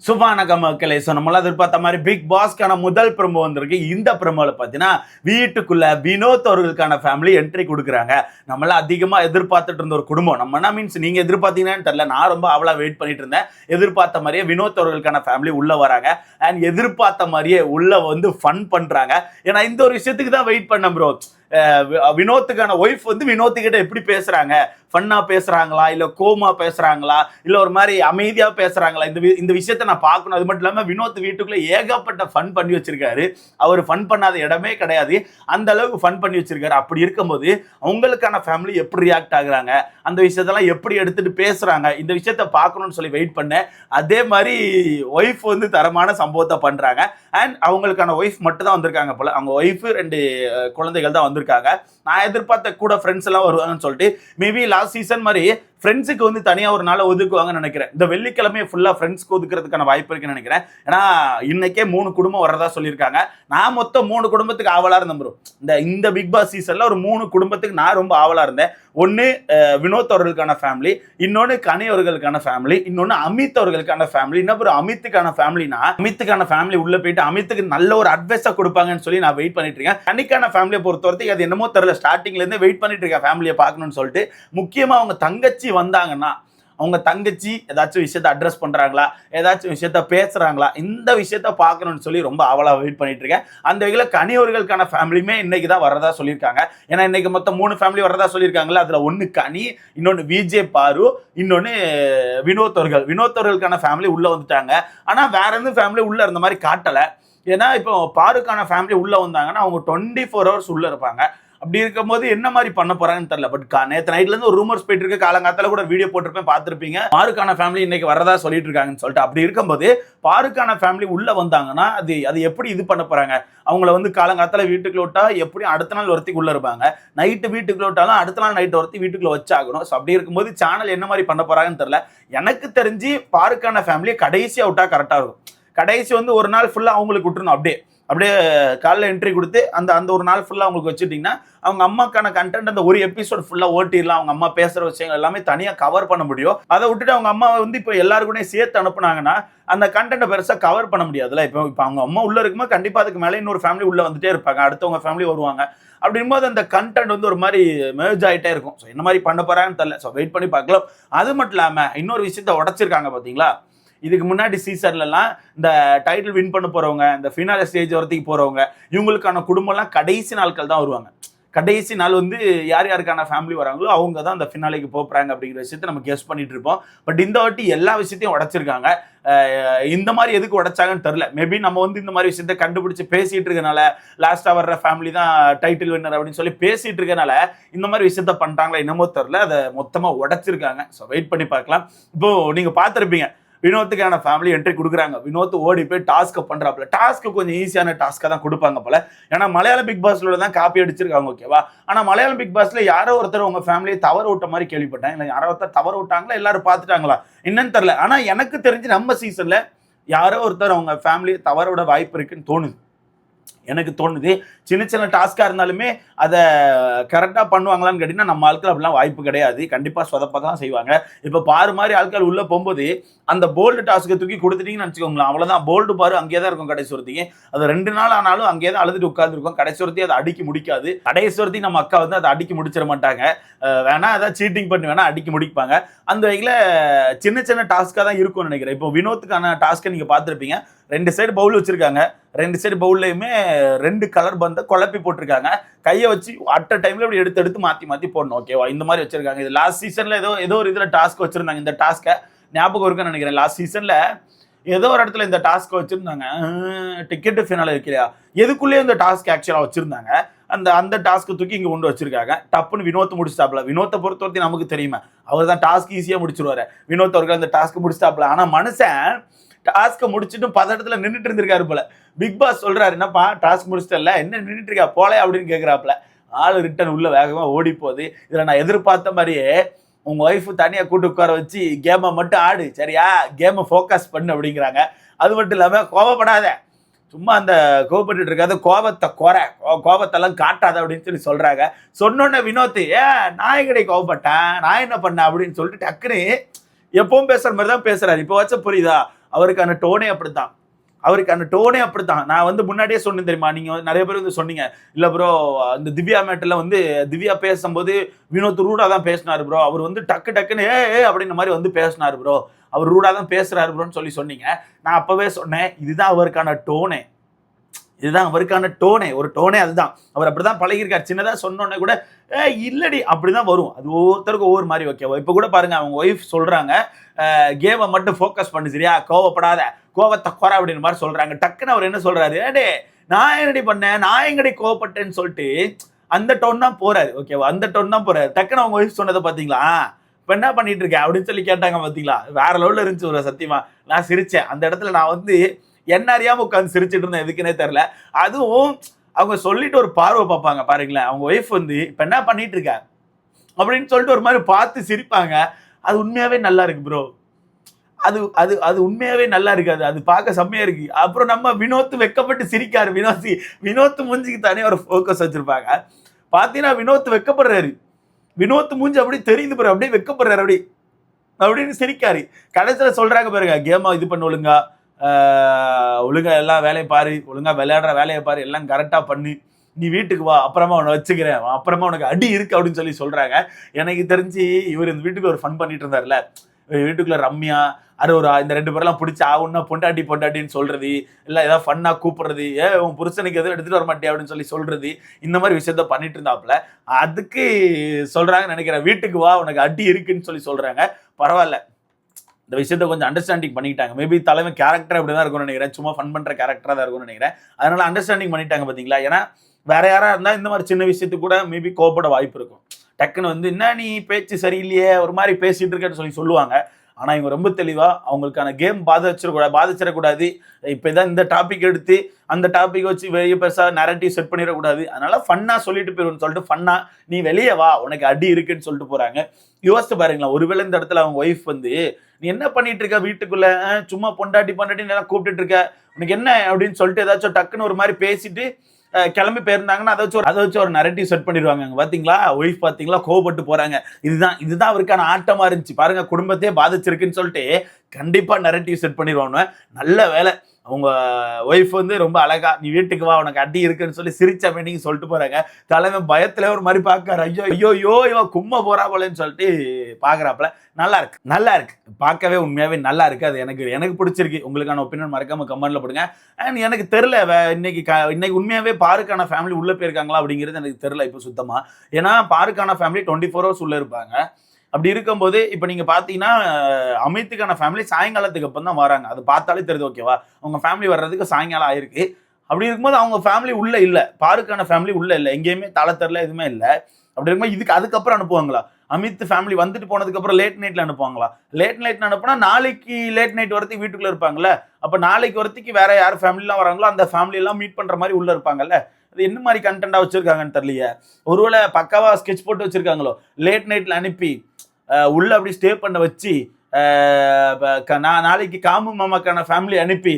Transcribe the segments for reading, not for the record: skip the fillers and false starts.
வணக்கம் மக்களே. நம்மளாம் எதிர்பார்த்த மாதிரி பிக் பாஸ்க்கான முதல் ப்ரோமோ வந்திருக்கு. இந்த ப்ரோமோல பார்த்தீங்கன்னா வீட்டுக்குள்ள வினோத் அவர்களுக்கான ஃபேமிலி என்ட்ரி கொடுக்குறாங்க. நம்மளாம் அதிகமாக எதிர்பார்த்துட்டு இருந்த ஒரு குடும்பம். நம்ம என்ன மீன்ஸ் நீங்கள் எதிர்பார்த்தீங்கன்னு தெரியல, நான் ரொம்ப அவளா வெயிட் பண்ணிட்டு இருந்தேன். எதிர்பார்த்த மாதிரியே வினோத் அவர்களுக்கான ஃபேமிலி உள்ள வராங்க. அண்ட் எதிர்பார்த்த மாதிரியே உள்ள வந்து ஃபன் பண்றாங்க. ஏன்னா இந்த ஒரு விஷயத்துக்கு தான் வெயிட் பண்ண ப்ரோ. வினோத்துக்கான ஒய்ஃப் வந்து வினோத்துக்கிட்ட எப்படி பேசுறாங்க, ஃபன்னா பேசுறாங்களா, இல்ல கோமா பேசுறாங்களா, இல்ல ஒரு மாதிரி அமைதியா பேசுறாங்களா, இந்த விஷயத்த நான் பார்க்கணும். அது மட்டும் இல்லாம வினோத் வீட்டுக்குள்ள ஏகப்பட்ட ஃபன் பண்ணி வச்சிருக்காரு. அவர் ஃபன் பண்ணாத இடமே கிடையாது. அந்த அளவுக்கு ஃபன் பண்ணி வச்சிருக்காரு. அப்படி இருக்கும்போது அவங்களுக்கான ஃபேமிலி எப்படி ரியாக்ட் ஆகுறாங்க, அந்த விஷயத்தெல்லாம் எப்படி எடுத்துட்டு பேசுறாங்க, இந்த விஷயத்த பார்க்கணும்னு சொல்லி வெயிட் பண்ணேன். அதே மாதிரி ஒய்ஃப் வந்து தரமான சம்பவத்தை பண்றாங்க. அண்ட் அவங்களுக்கான ஒய்ஃப் மட்டும் தான் வந்திருக்காங்க போல. அவங்க ஒய்ஃப் 2 குழந்தைகள் தான் வந்திருக்காங்க. நான் எதிர்பார்த்த கூட ஃப்ரெண்ட்ஸ் எல்லாம் வருவாங்கன்னு சொல்லிட்டு மேபி லாஸ்ட் சீசன் மாதிரி ஃப்ரெண்ட்ஸுக்கு வந்து தனியாக ஒரு நாளை ஒதுக்குவாங்கன்னு நினைக்கிறேன். இந்த வெள்ளிக்கிழமையை ஃபுல்லாக ஃப்ரெண்ட்ஸ்க்கு ஒதுக்குறதுக்கான வாய்ப்பு இருக்குன்னு நினைக்கிறேன். ஏன்னா இன்னைக்கே 3 குடும்பம் வர்றதா சொல்லியிருக்காங்க. நான் மொத்தம் 3 குடும்பத்துக்கு ஆவலாக இருந்தேன் ப்ரோ. இந்த பிக் பாஸ் சீசன்ல ஒரு 3 குடும்பத்துக்கு நான் ரொம்ப ஆவலாக இருந்தேன். ஒன்று வினோத் அவர்களுக்கான ஃபேமிலி, இன்னொன்று கனி அவர்களுக்கான ஃபேமிலி, இன்னொன்று அமித் அவர்களுக்கான ஃபேமிலி, இன்னொரு அமித்துக்கான ஃபேமிலினா அமித்துக்கான ஃபேமிலி உள்ள போயிட்டு அமித்துக்கு நல்ல ஒரு அட்வைஸை கொடுப்பாங்கன்னு சொல்லி நான் வெயிட் பண்ணிட்டு இருக்கேன். கனிக்கான ஃபேமிலியை பொறுத்தவரைக்கும் அது என்னமோ தெரியல, ஸ்டார்டிங்ல இருந்து வெயிட் பண்ணிட்டு இருக்கேன் ஃபேமிலியை பார்க்கணும்னு சொல்லிட்டு. முக்கியமா அவங்க தங்கச்சி வந்தாங்கன்னா அவங்க தங்கச்சி ஏதாச்சும் விஷயத்த அட்ரஸ் பண்றாங்களா, ஏதாச்சும் விஷயத்த பேசுறாங்களா, இந்த விஷயத்த பார்க்கணும்னு சொல்லி ரொம்ப அவளா வெயிட் பண்ணிட்டு இருக்கேன். அந்த வகையில் கனியவர்களுக்கான ஃபேமிலியுமே இன்னைக்கு தான் வரதா சொல்லியிருக்காங்க. ஏன்னா இன்னைக்கு மொத்தம் 3 ஃபேமிலி வரதா சொல்லியிருக்காங்களா. அதுல ஒன்று கனி, இன்னொன்று விஜே பாரு, இன்னொன்று வினோத் அவர்களுக்கான ஃபேமிலி உள்ள வந்துட்டாங்க. ஆனா வேற எந்த ஃபேமிலி உள்ள இருந்த மாதிரி காட்டல. ஏன்னா இப்போ பாருக்கான ஃபேமிலி உள்ள வந்தாங்கன்னா அவங்க 24 ஹவர்ஸ் உள்ள இருப்பாங்க. அப்படி இருக்கும்போது என்ன மாதிரி பண்ண போறாங்கன்னு தெரியல. பட் நேற்று நைட்ல இருந்து ஒரு ரூமர்ஸ் போயிட்டு இருக்கு. காலங்காத்தால கூட வீடியோ போட்டிருப்பேன், பார்த்துருப்பீங்க. பாருக்கான ஃபேமிலி இன்னைக்கு வரதா சொல்லிட்டு இருக்காங்கன்னு சொல்லிட்டு. அப்படி இருக்கும்போது பாருக்கான ஃபேமிலி உள்ள வந்தாங்கன்னா அது எப்படி இது பண்ண போறாங்க. அவங்கள வந்து காலங்காத்தால வீட்டுக்குள்ள விட்டா எப்படியும் அடுத்த நாள் ஒருத்திக்கு உள்ள இருப்பாங்க. நைட்டு வீட்டுக்குள்ள விட்டாலும் அடுத்த நாள் நைட் ஒருத்தி வீட்டுக்குள்ள வச்சாகணும். ஸோ அப்படி இருக்கும்போது சேனல் என்ன மாதிரி பண்ண போறாங்கன்னு தெரியல. எனக்கு தெரிஞ்சு பாருக்கான ஃபேமிலியை கடைசியா விட்டா கரெக்டா இருக்கும். கடைசி வந்து ஒரு நாள் ஃபுல்லா அவங்களுக்கு விட்டுருணும். அப்படியே காலைல என்ட்ரி கொடுத்து அந்த ஒரு நாள் ஃபுல்லாக அவங்களுக்கு வச்சுட்டிங்கன்னா அவங்க அம்மாக்கான கண்டென்ட் அந்த ஒரு எபிசோட் ஃபுல்லாக ஓட்டிடலாம். அவங்க அம்மா பேசுகிற விஷயங்கள் எல்லாமே தனியாக கவர் பண்ண முடியும். அதை விட்டுட்டு அவங்க அம்மா வந்து இப்போ எல்லாருக்குமே சேர்த்து அனுப்புனாங்கன்னா அந்த கண்டென்ட்டை பெருசாக கவர் பண்ண முடியாதுல்ல. இப்போ அவங்க அம்மா உள்ளே இருக்கும்போது கண்டிப்பாக அதுக்கு மேலே இன்னொரு ஃபேமிலி உள்ளே வந்துட்டே இருப்பாங்க, அடுத்தவங்க ஃபேமிலி வருவாங்க. அப்படிங்கும்போது அந்த கண்டென்ட் வந்து ஒரு மாதிரி மெர்ஜ் ஆகிட்டே இருக்கும். ஸோ என்ன மாதிரி பண்ண போகிறாங்கன்னு தெரியல. ஸோ வெயிட் பண்ணி பார்க்கலாம். அது மட்டும் இல்லாமல் இன்னொரு விஷயத்தை உடச்சிருக்காங்க பார்த்தீங்களா. இதுக்கு முன்னாடி சீசன்லாம் இந்த டைட்டில் வின் பண்ண போறவங்க, இந்த ஃபினாலே ஸ்டேஜ் வரத்துக்கு போறவங்க, இவங்களுக்கான குடும்பம்லாம் கடைசி நாட்கள் தான் வருவாங்க. கடைசி நாள் வந்து யார் யாருக்கான ஃபேமிலி வராங்களோ அவங்க தான் அந்த ஃபினாலேக்கு போறாங்க அப்படிங்கிற விஷயத்தை நம்ம கெஸ் பண்ணிட்டு இருப்போம். பட் இந்த வாட்டி எல்லா விஷயத்தையும் உடைச்சிருக்காங்க. இந்த மாதிரி எதுக்கு உடைச்சாங்கன்னு தெரியல. மேபி நம்ம வந்து இந்த மாதிரி விஷயத்த கண்டுபிடிச்சு பேசிட்டு இருக்கனால, லாஸ்டா வர்ற ஃபேமிலி தான் டைட்டில் வின்னர் அப்படின்னு சொல்லி பேசிட்டு இருக்கனால இந்த மாதிரி விஷயத்த பண்றாங்களா என்னமோ தெரியல. அதை மொத்தமா உடைச்சிருக்காங்க. ஸோ வெயிட் பண்ணி பார்க்கலாம். இப்போ நீங்க பார்த்துருப்பீங்க, வினோத்துக்கான ஃபேமிலி என்ட்ரி கொடுக்குறாங்க. வினோத் ஓடி போய் டாஸ்க்கை பண்றாப்புல. டாஸ்க்கு கொஞ்சம் ஈஸியான டாஸ்க்காக தான் கொடுப்பாங்க போல. ஏன்னா மலையாள பிக் பாஸ்ல தான் காப்பி அடிச்சிருக்காங்க, ஓகேவா. ஆனால் மலையாளம் பிக் பாஸ்ல யாரோ ஒருத்தர் உங்க ஃபேமிலியை தவற விட்ட மாதிரி கேள்விப்பட்டேன். இல்லை யாரோ ஒருத்தர் தவற விட்டாங்களா, எல்லாரும் பார்த்துட்டாங்களா என்னன்னு தெரியல. ஆனால் எனக்கு தெரிஞ்சு நம்ம சீசன்ல யாரோ ஒருத்தர் அவங்க ஃபேமிலியை தவற விட வாய்ப்பு இருக்குன்னு தோணுது. எனக்கு தோணுது. சின்ன சின்ன டாஸ்காக இருந்தாலுமே அதை கரெக்டாக பண்ணுவாங்களான்னு கேட்டிங்கன்னா நம்ம ஆட்கள் அப்படிலாம் வாய்ப்பு கிடையாது. கண்டிப்பாக சொதப்ப தான் செய்வாங்க. இப்போ பாரு மாதிரி ஆட்கள் உள்ளே போகும்போது அந்த போல்டு டாஸ்க்கை தூக்கி கொடுத்துட்டீங்கன்னு வச்சுக்கோங்களேன், அவ்வளோதான். போல்டு பாரு அங்கேயே தான் இருக்கும் கடைசி ஒருத்திக்கு. அது 2 நாள் ஆனாலும் அங்கேயே தான் அழுதுட்டு உட்காந்துருக்கும். கடைசி ஒருத்தி அதை அடிக்க முடிக்காது. கடைசி ஒருத்தி நம்ம அக்கா வந்து அதை அடிக்க முடிச்சிட மாட்டாங்க. வேணா அதான் சீட்டிங் பண்ணி வேணா அடிக்க முடிப்பாங்க. அந்த வகையில் சின்ன சின்ன டாஸ்க்காக தான் இருக்கும்னு நினைக்கிறேன். இப்போ வினோத்துக்கான டாஸ்க்கை நீங்கள் பார்த்துருப்பீங்க. 2 சைடு பவுல் வச்சிருக்காங்க. 2 சைடு பவுல்லையுமே 2 கலர் பந்தை குழப்பி போட்டிருக்காங்க. கையை வச்சு அட் அ டைம்ல இப்படி எடுத்து மாற்றி போடணும், ஓகேவா. இந்த மாதிரி வச்சிருக்காங்க. இது லாஸ்ட் சீசன்ல ஏதோ ஒரு இதில் டாஸ்க் வச்சிருந்தாங்க. இந்த டாஸ்க்கை ஞாபகம் இருக்குன்னு நினைக்கிறேன். லாஸ்ட் சீசன்ல ஏதோ ஒரு இடத்துல இந்த டாஸ்க் வச்சிருந்தாங்க. டிக்கெட் ஃபினாலே இருக்கிறியா எதுக்குள்ளேயே இந்த டாஸ்க் ஆக்சுவலாக வச்சிருந்தாங்க. அந்த டாஸ்க்கு தூக்கி இங்கே கொண்டு வச்சிருக்காங்க. டப்புன்னு வினோத் முடிச்சிட்டாப்ல. வினோத்தை பொறுத்தவரைக்கும் நமக்கு தெரியுமா, அவர் தான் டாஸ்க் ஈஸியாக முடிச்சிருவாரு. வினோத் அவர்கள் அந்த டாஸ்க்கு முடிச்சிட்டாப்ல. ஆனால் மனுஷன் டாஸ்க்கை முடிச்சுட்டு பதட்டத்துல நின்றுட்டு இருந்திருக்காரு போல. பிக் பாஸ் சொல்றாரு, என்னப்பா டாஸ்க் முடிச்சிட்டல, என்ன நின்றுட்டு இருக்கா போல அப்படின்னு கேட்கிறாப்புல. ஆளு ரிட்டன் உள்ள வேகமா ஓடி போகுது. இதுல நான் எதிர்பார்த்த மாதிரியே உங்க ஒய்ஃப் தனியா கூட்டு உட்கார வச்சு கேமை மட்டும் ஆடு, சரியா, கேமை ஃபோக்கஸ் பண்ணு அப்படிங்கிறாங்க. அது மட்டும் இல்லாம கோபப்படாத, சும்மா அந்த கோபப்பட்டு இருக்காது, கோபத்தெல்லாம் காட்டாத அப்படின்னு சொல்லி சொல்றாங்க. சொன்னோன்னே வினோத், நான் எங்கடே கோபப்பட்டேன், நான் என்ன பண்ணேன் அப்படின்னு சொல்லிட்டு டக்குன்னு எப்பவும் பேசுற மாதிரி தான் பேசுறாரு. இப்போ வச்ச புரியுதா, அவருக்கான டோனே அப்படித்தான். நான் வந்து முன்னாடியே சொன்னேன் தெரியுமா, நீங்க நிறைய பேர் வந்து சொன்னீங்க, இல்ல ப்ரோ இந்த திவ்யா மேட்டர்ல வந்து திவ்யா பேசும்போது வினோத் ரூடா தான் பேசினாரு ப்ரோ, அவர் வந்து டக்கு டக்குன்னு ஏ அப்படின்ற மாதிரி வந்து பேசினாரு ப்ரோ, அவர் ரூடா தான் பேசுறாரு ப்ரோன்னு சொன்னீங்க. நான் அப்பவே சொன்னேன், இதுதான் அவருக்கான டோனே. ஒரு டோனே அதுதான். அவர் அப்படிதான் பழகிருக்காரு. சின்னதா சொன்னோன்னே கூட இல்லடி அப்படிதான் வரும். அது ஒவ்வொருத்தருக்கும் ஒவ்வொரு மாதிரி ஓகேவா. இப்ப கூட பாருங்க, அவங்க ஒய்ஃப் சொல்றாங்க, கேமை மட்டும் ஃபோக்கஸ் பண்ணு சரியா, கோவப்படாத, கோவத்தை குறை அப்படின்னு மாதிரி சொல்றாங்க. டக்குன்னு அவர் என்ன சொல்றாரு, ஏடே நான் என்னடி பண்ணேன், நான் எங்கடி கோவப்பட்டேன்னு சொல்லிட்டு அந்த டோன் தான் போறாரு. ஓகேவா, அந்த டோன் தான் போறாரு. டக்குன்னு அவங்க ஒய்ஃப் சொன்னதை பாத்தீங்களா, இப்ப என்ன பண்ணிட்டு இருக்க அப்படின்னு சொல்லி கேட்டாங்க பாத்தீங்களா, வேற லெவல்ல இருந்துச்சு. ஒரு சத்தியமா நான் சிரிச்சேன் அந்த இடத்துல. நான் வந்து என்ன அறியாம உட்காந்து சிரிச்சிட்டு இருந்தேன், எதுக்குன்னே தெரியல. அதுவும் அவங்க சொல்லிட்டு ஒரு பார்வை பார்ப்பாங்க பாருங்களேன், அவங்க ஒய்ஃப் வந்து இப்ப என்ன பண்ணிட்டு இருக்க அப்படின்னு சொல்லிட்டு ஒரு மாதிரி பார்த்து சிரிப்பாங்க. அது உண்மையாவே நல்லா இருக்கு ப்ரோ. அது அது அது உண்மையாவே நல்லா இருக்காது. அது பார்க்க செம்மையா இருக்கு. அப்புறம் நம்ம வினோத் வெக்கப்பட்டு சிரிக்காரு. வினோத் மூஞ்சிக்கு தானே ஒரு ஃபோக்கஸ் வச்சிருப்பாங்க. பாத்தீங்கன்னா வினோத் வெக்கப்படுறாரு. வினோத் மூஞ்சி அப்படியே தெரியுது பாரு, அப்படியே வெக்கப்படுறாரு அப்படின்னு சிரிக்காரு. கடைசியில சொல்றாங்க பாருங்க, கேமா இது பண்ண ஒழுங்கா எல்லா வேலையும் பாரு, ஒழுங்கா விளையாடுற வேலையை பாரு, எல்லாம் கரெக்டா பண்ணு, நீ வீட்டுக்கு வா, அப்புறமா உன்னை வச்சுக்கிறேன், அப்புறமா உனக்கு அடி இருக்கு அப்படின்னு சொல்லி சொல்றாங்க. எனக்கு தெரிஞ்சு இவர் இந்த வீட்டுக்கு ஒரு ஃபன் பண்ணிட்டு இருந்தாருல, வீட்டுக்குள்ள ரம்யா அரோரா இந்த 2 பேரெல்லாம் பிடிச்சி ஆகுன்னா பொண்டாட்டின்னு சொல்றது, இல்ல ஏதாவது ஃபன்னா கூப்பிடுறது, உன் புருஷனுக்கு எதுவும் எடுத்துட்டு வர மாட்டியா அப்படின்னு சொல்லி சொல்றது, இந்த மாதிரி விஷயத்த பண்ணிட்டு இருந்தாப்புல. அதுக்கு சொல்றாங்கன்னு நினைக்கிறேன், வீட்டுக்கு வா உனக்கு அடி இருக்குன்னு சொல்லி சொல்றாங்க. பரவாயில்ல, இந்த விஷயத்த கொஞ்சம் அண்டர்ஸ்டாண்டிங் பண்ணிக்கிட்டாங்க. மேபி தலைமை கேரக்டர் அப்படிதான் இருக்கும்னு நினைக்கிறேன், சும்மா ஃபன் பண்ற கேரக்டரா தான் இருக்கும்னு நினைக்கிறேன். அதனால அண்டர்ஸ்டாண்டிங் பண்ணிட்டாங்க பாத்தீங்களா. ஏன்னா வேற யாரா இருந்தா இந்த மாதிரி சின்ன விஷயத்துக்கு கூட மேபி கோபப்பட வாய்ப்பு இருக்கும். டக்குன்னு வந்து என்ன நீ பேச்சு சரியில்லையே, ஒரு மாதிரி பேசிட்டு இருக்கேன்னு சொல்லுவாங்க. ஆனா இவங்க ரொம்ப தெளிவா அவங்களுக்கான கேம் பாதிச்சிடக்கூடாது. இப்பதான் இந்த டாபிக் எடுத்து அந்த டாபிக் வச்சு வெளியே பெருசா நரேட்டிவ் செட் பண்ணிடக்கூடாது. அதனால ஃபன்னா சொல்லிட்டு போயிருன்னு சொல்லிட்டு ஃபன்னா நீ வெளியே வா உனக்கு அடி இருக்குன்னு சொல்லிட்டு போறாங்க. யோசிச்சு பாருங்களா, ஒருவேளை இந்த இடத்துல அவங்க ஒய்ஃப் வந்து நீ என்ன பண்ணிட்டு இருக்க வீட்டுக்குள்ள, சும்மா பொண்டாட்டி கூப்பிட்டுட்டு இருக்க, உனக்கு என்ன அப்படின்னு சொல்லிட்டு ஏதாச்சும் டக்குன்னு ஒரு மாதிரி பேசிட்டு கிளம்பி போயிருந்தாங்கன்னா அதை வச்சு ஒரு நரேட்டிவ் செட் பண்ணிடுவாங்க. பாத்தீங்களா ஒய்ஃப் பாத்தீங்களா கோவப்பட்டு போறாங்க, இதுதான் அவருக்கான ஆட்டமா இருந்துச்சு பாருங்க, குடும்பத்தையே பாதிச்சிருக்குன்னு சொல்லிட்டு கண்டிப்பா நரேட்டிவ் செட் பண்ணிடுவாங்க. நல்ல வேலை அவங்க ஒய்ஃப் வந்து ரொம்ப அழகா நீ வீட்டுக்கு வா உனக்கு அடி இருக்குன்னு சொல்லி சிரிச்ச மீனிங் சொல்லிட்டு போறாங்க. தலைமை பயத்துல ஒரு மாதிரி பாக்காரு, ஐயோ இவன் கும்ம போறா போலன்னு சொல்லிட்டு பாக்குறாப்புல. நல்லா இருக்கு பார்க்கவே, உண்மையாவே நல்லா இருக்கு. அது எனக்கு பிடிச்சிருக்கு. உங்களுக்கான ஒப்பீனியன் மறக்காம கமெண்ட்ல போடுங்க. அண்ட் எனக்கு தெரியல இன்னைக்கு உண்மையாவே பாருக்கான ஃபேமிலி உள்ள போயிருக்காங்களா அப்படிங்கிறது எனக்கு தெரியல இப்போ சுத்தமா. ஏன்னா பாருக்கான ஃபேமிலி 24 hours உள்ள இருப்பாங்க. அப்படி இருக்கும்போது இப்ப நீங்க பாத்தீங்கன்னா அமித்துக்கான ஃபேமிலி சாயங்காலத்துக்கு அப்புறம் தான் வராங்க. அது பார்த்தாலே தெரியுது ஓகேவா, அவங்க ஃபேமிலி வர்றதுக்கு சாயங்காலம் ஆயிருக்கு. அப்படி இருக்கும்போது அவங்க ஃபேமிலி உள்ள இல்ல, பாருக்கான ஃபேமிலி உள்ள இல்ல, எங்கேயுமே தலை தெரியல, எதுவுமே இல்ல. அப்படி இருக்கும்போது அதுக்கப்புறம் அனுப்புவாங்களா, அமித் ஃபேமிலி வந்துட்டு போனதுக்கு அப்புறம் லேட் நைட்ல அனுப்புவாங்களா? லேட் நைட்ல அனுப்புனா நாளைக்கு லேட் நைட் வரத்துக்கு வீட்டுக்குள்ள இருப்பாங்கல்ல, அப்ப நாளைக்கு வரத்துக்கு வேற யார் ஃபேமிலி எல்லாம் வராங்களோ அந்த ஃபேமிலி எல்லாம் மீட் பண்ற மாதிரி உள்ள இருப்பாங்கல்ல. அது என்ன மாதிரி கண்டென்ட்டா வச்சிருக்காங்கன்னு தெரியலையே. ஒருவேளை பக்காவா ஸ்கெட்ச் போட்டு வச்சிருக்காங்களோ, லேட் நைட்ல அனுப்பி உள்ள அப்படி ஸ்டே பண்ண வச்சு நாளைக்கு காமு மாமாக்கான ஃபேமிலி அனுப்பி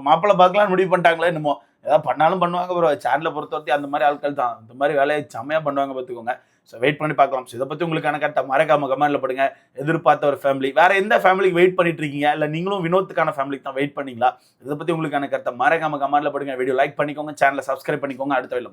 மாப்பிள்ளை பார்க்கலாம்னு முடிவு பண்ணிட்டாங்களே என்னமோ. ஏதாவது பண்ணாலும் பண்ணுவாங்க ப்ரோ, சேனலை பொறுத்தவரைக்கும் அந்த மாதிரி ஆட்கள் தான், இந்த மாதிரி வேலையை செம்மையா பண்ணுவாங்க பார்த்துக்கோங்க. ஸோ வெயிட் பண்ணி பார்க்கலாம். ஸோ இதை பற்றி உங்களுக்கான கரெக்டாக மறக்காம கமெண்ட்ல போடுங்க. எதிர்பார்த்த ஒரு ஃபேமிலி வேற எந்த ஃபேமிலிக்கு வெயிட் பண்ணிட்டு இருக்கீங்க, இல்லை நீங்களும் வினோத்துக்கான ஃபேமிலிக்கு தான் வெயிட் பண்ணீங்களா? இதை பற்றி உங்களுக்கான கரெக்டாக மறக்காம கமெண்ட்ல போடுங்க. வீடியோ லைக் பண்ணிக்கோங்க, சேனலை சப்ஸ்கிரைப் பண்ணிக்கோங்க. அடுத்த வீடியோல